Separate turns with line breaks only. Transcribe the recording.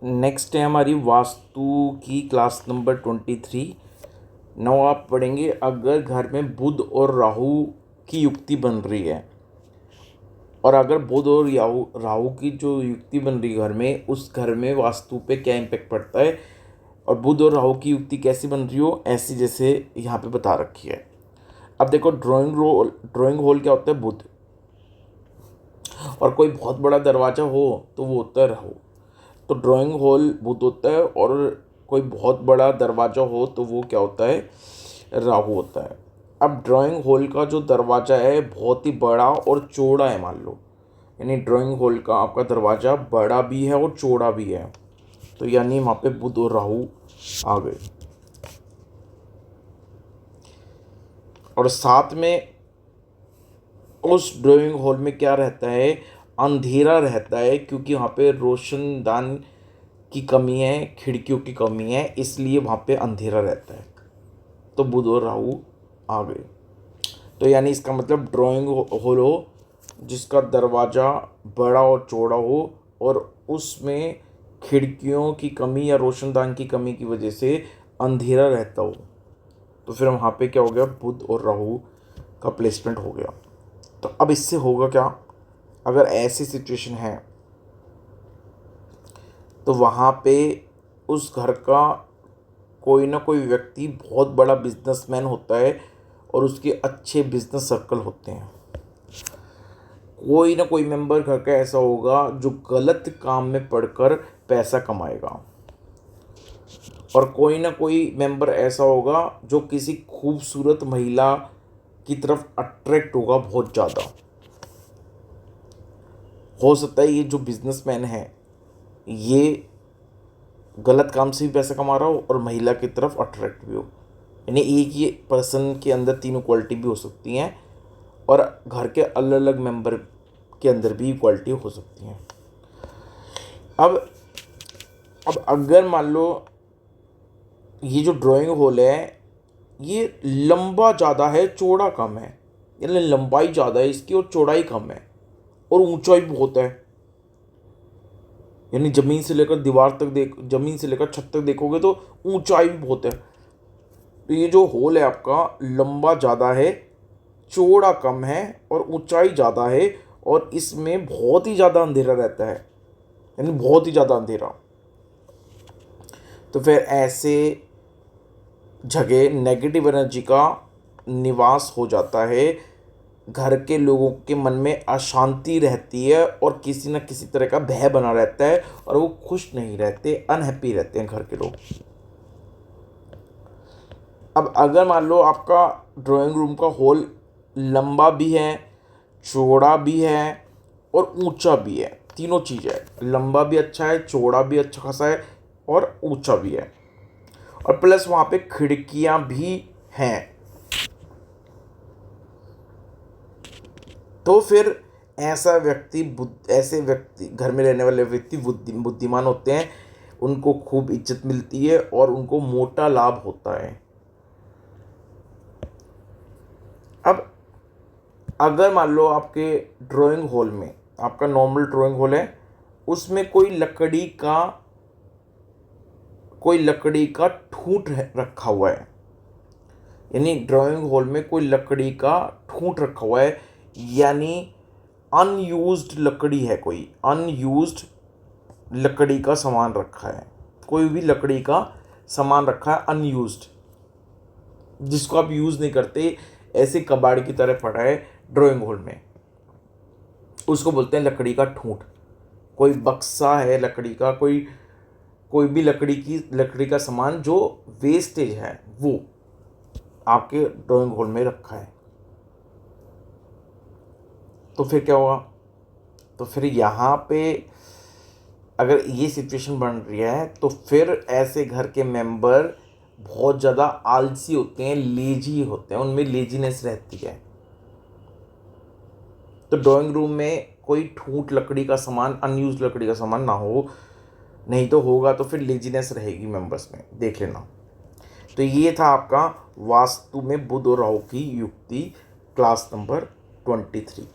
Next है हमारी वास्तु की क्लास नंबर 23। नौ आप पढ़ेंगे अगर घर में बुध और राहु की युक्ति बन रही है, और अगर बुध और राहु राहु की जो युक्ति बन रही है घर में, उस घर में वास्तु पे क्या इम्पेक्ट पड़ता है, और बुध और राहु की युक्ति कैसी बन रही हो, ऐसी जैसे यहाँ पे बता रखी है। अब देखो, ड्राइंग हॉल क्या होता है? बुध। और कोई बहुत बड़ा दरवाजा हो तो वो होता है राहु। तो ड्राइंग हॉल बुध होता है, और कोई बहुत बड़ा दरवाजा हो तो वो क्या होता है? राहु होता है। अब ड्राइंग हॉल का जो दरवाजा है बहुत ही बड़ा और चौड़ा है, मान लो, यानी ड्राइंग हॉल का आपका दरवाजा बड़ा भी है और चौड़ा भी है, तो यानी वहाँ पे बुध और राहु आ गए। और साथ में उस ड्राइंग हॉल में क्या रहता है? अंधेरा रहता है, क्योंकि वहाँ पे रोशनदान की कमी है, खिड़कियों की कमी है, इसलिए वहाँ पे अंधेरा रहता है। तो बुध और राहु आ गए। तो यानी इसका मतलब ड्राइंग हॉल हो जिसका दरवाज़ा बड़ा और चौड़ा हो, और उसमें खिड़कियों की कमी या रोशनदान की कमी की वजह से अंधेरा रहता हो, तो फिर वहाँ पे क्या हो गया? बुध और राहु का प्लेसमेंट हो गया। तो अब इससे होगा क्या? अगर ऐसी सिचुएशन है तो वहाँ पे उस घर का कोई ना कोई व्यक्ति बहुत बड़ा बिजनेसमैन होता है, और उसके अच्छे बिजनेस सर्कल होते हैं। कोई ना कोई मेंबर घर का ऐसा होगा जो गलत काम में पड़कर पैसा कमाएगा, और कोई ना कोई मेंबर ऐसा होगा जो किसी खूबसूरत महिला की तरफ अट्रैक्ट होगा बहुत ज़्यादा। हो सकता है ये जो बिजनेसमैन है ये गलत काम से भी पैसा कमा रहा हो और महिला की तरफ अट्रैक्ट भी हो, यानी एक ही पर्सन के अंदर तीनों क्वालिटी भी हो सकती हैं, और घर के अलग अलग मेंबर के अंदर भी क्वालिटी हो सकती हैं। अब अगर मान लो ये जो ड्राइंग हॉल है ये लंबा ज़्यादा है, चौड़ा कम है, यानी लंबाई ज़्यादा है इसकी और चौड़ाई कम है, और ऊंचाई बहुत है, यानी ज़मीन से लेकर दीवार तक ज़मीन से लेकर छत तक देखोगे तो ऊंचाई भी बहुत है। तो ये जो हॉल है आपका लंबा ज़्यादा है, चौड़ा कम है, और ऊंचाई ज़्यादा है, और इसमें बहुत ही ज़्यादा अंधेरा रहता है, यानी बहुत ही ज़्यादा अंधेरा। तो फिर ऐसे जगह नेगेटिव एनर्जी का निवास हो जाता है, घर के लोगों के मन में अशांति रहती है, और किसी न किसी तरह का भय बना रहता है, और वो खुश नहीं रहते, अनहैप्पी रहते हैं घर के लोग। अब अगर मान लो आपका ड्राइंग रूम का हॉल लंबा भी है, चौड़ा भी है, और ऊंचा भी है, तीनों चीज़ है, लंबा भी अच्छा है, चौड़ा भी अच्छा खासा है, और ऊंचा भी है, और प्लस वहाँ पे खिड़कियाँ भी हैं, तो फिर ऐसे व्यक्ति घर में रहने वाले व्यक्ति बुद्धिमान होते हैं, उनको खूब इज्जत मिलती है, और उनको मोटा लाभ होता है। अब अगर मान लो आपके ड्राइंग हॉल में, आपका नॉर्मल ड्राइंग हॉल है, उसमें कोई लकड़ी का ठूंठ रखा हुआ है, यानी ड्राइंग हॉल में कोई लकड़ी का ठूंठ रखा हुआ है, यानी अनयूज्ड लकड़ी है, कोई अनयूज्ड लकड़ी का सामान रखा है, कोई भी लकड़ी का सामान रखा है अनयूज्ड, जिसको आप यूज़ नहीं करते, ऐसे कबाड़ की तरह पड़ा है ड्राइंग हॉल में, उसको बोलते हैं लकड़ी का ठूंठ। कोई बक्सा है लकड़ी का, कोई भी लकड़ी का सामान जो वेस्टेज है वो आपके ड्राइंग हॉल में रखा है, तो फिर क्या होगा? तो फिर यहाँ पे अगर ये सिचुएशन बन रही है तो फिर ऐसे घर के मेंबर बहुत ज़्यादा आलसी होते हैं, लेजी होते हैं, उनमें लेजीनेस रहती है। तो ड्राइंग रूम में कोई ठूंठ लकड़ी का सामान, अनयूज लकड़ी का सामान ना हो, नहीं तो होगा तो फिर लेजीनेस रहेगी मेंबर्स में, देख लेना। तो ये था आपका वास्तु में बुध और राहु की युक्ति, क्लास नंबर 23।